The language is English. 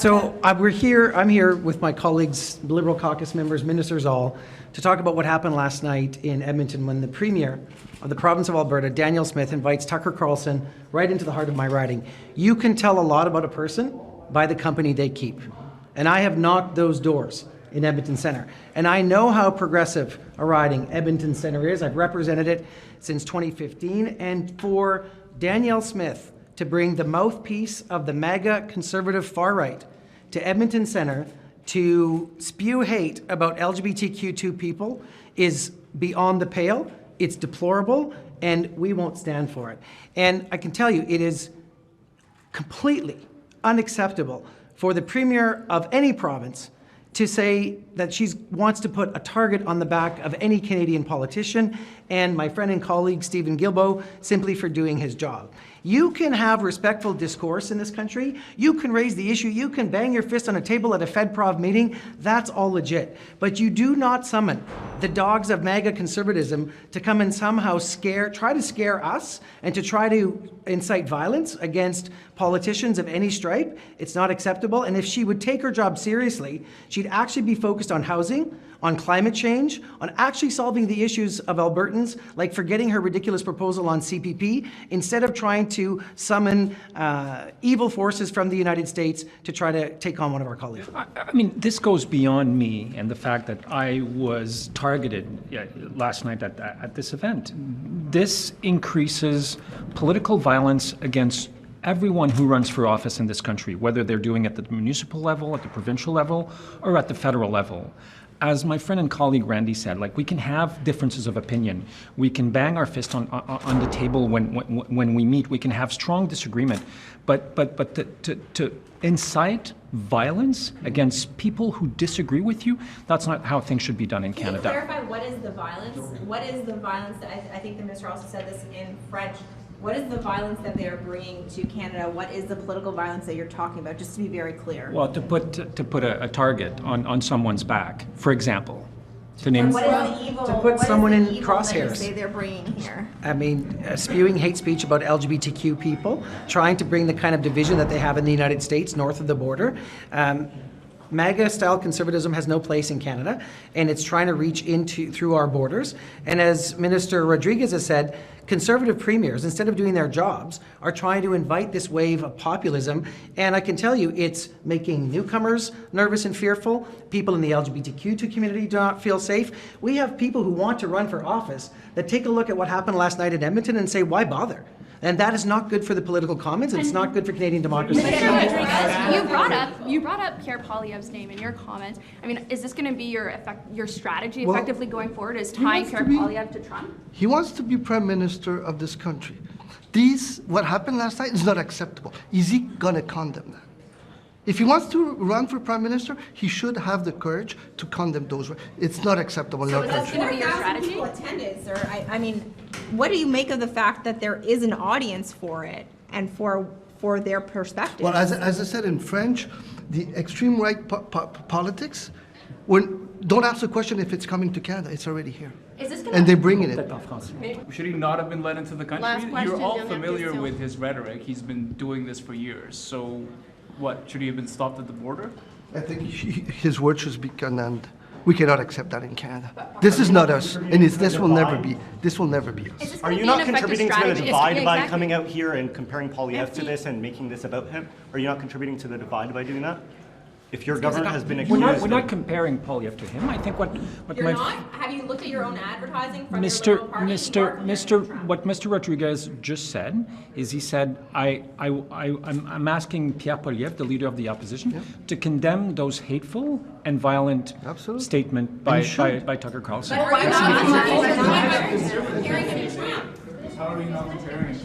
So I'm here with my colleagues, Liberal caucus members, ministers all, to talk about what happened last night in Edmonton when the Premier of the province of Alberta, Danielle Smith, invites Tucker Carlson right into the heart of my riding. You can tell a lot about a person by the company they keep. And I have knocked those doors in Edmonton Centre. And I know how progressive a riding Edmonton Centre is. I've represented it since 2015. And for Danielle Smith to bring the mouthpiece of the MAGA conservative far right to Edmonton Centre to spew hate about LGBTQ2 people is beyond the pale. It's deplorable, and we won't stand for it. And I can tell you, it is completely unacceptable for the Premier of any province to say that she wants to put a target on the back of any Canadian politician, and my friend and colleague Stephen Guilbeault simply for doing his job. You can have respectful discourse in this country. You can raise the issue. You can bang your fist on a table at a FedProv meeting. That's all legit. But you do not summon the dogs of MAGA conservatism to come and somehow try to scare us and to try to incite violence against politicians of any stripe. It's not acceptable. And if she would take her job seriously, she'd actually be focused on housing, on climate change, on actually solving the issues of Albertans, like forgetting her ridiculous proposal on CPP, instead of trying to summon evil forces from the United States to try to take on one of our colleagues. I mean, this goes beyond me and the fact that I was targeted last night at this event. This increases political violence against everyone who runs for office in this country, whether they're doing it at the municipal level, at the provincial level, or at the federal level. As my friend and colleague Randy said, like, we can have differences of opinion. We can bang our fist on the table when we meet. We can have strong disagreement. But to incite violence against people who disagree with you, that's not how things should be done in Canada. Can you clarify what is the violence? What is the violence that I think the minister also said this in French? What is the violence that they are bringing to Canada? What is the political violence that you're talking about? Just to be very clear. Well, to put a target on someone's back, for example. To name what is the evil? To put someone in crosshairs. That you say they're bringing here. I mean, spewing hate speech about LGBTQ people, trying to bring the kind of division that they have in the United States north of the border. MAGA-style conservatism has no place in Canada, and it's trying to reach through our borders. And as Minister Rodriguez has said, conservative premiers, instead of doing their jobs, are trying to invite this wave of populism. And I can tell you, it's making newcomers nervous and fearful. People in the LGBTQ2 community do not feel safe. We have people who want to run for office that take a look at what happened last night in Edmonton and say, why bother? And that is not good for the political commons, and it's not good for Canadian democracy. Mr. Rodriguez, you brought up Pierre Poilievre's name in your comments. I mean, is this going to be your strategy effectively going forward, is tying Pierre Poilievre to Trump? He wants to be Prime Minister of this country. What happened last night is not acceptable. Is he going to condemn that? If he wants to run for Prime Minister, he should have the courage to condemn those. It's not acceptable in our country. So is that going to be your strategy? People attended, sir. I mean, what do you make of the fact that there is an audience for it and for their perspective? Well, as I said in French, the extreme right politics, don't ask the question if it's coming to Canada. It's already here. And they're bringing it. Should he not have been let into the country? You're all familiar with his rhetoric. He's been doing this for years. So what, should he have been stopped at the border? I think his words should be condemned. We cannot accept that in Canada. This is not us, and this will never be. This will never be us. Are you not contributing to the divide by coming out here and comparing Poilievre to this and making this about him? Are you not contributing to the divide by doing that? If your government has been accused, we're not comparing Poilievre to him. I think what you're not. Have you looked at your own advertising from Mr. your party? What Mr. Rodriguez just said is he said I'm asking Pierre Poilievre, the leader of the opposition, to condemn those hateful and violent statements by Tucker Carlson. How are you not comparing it?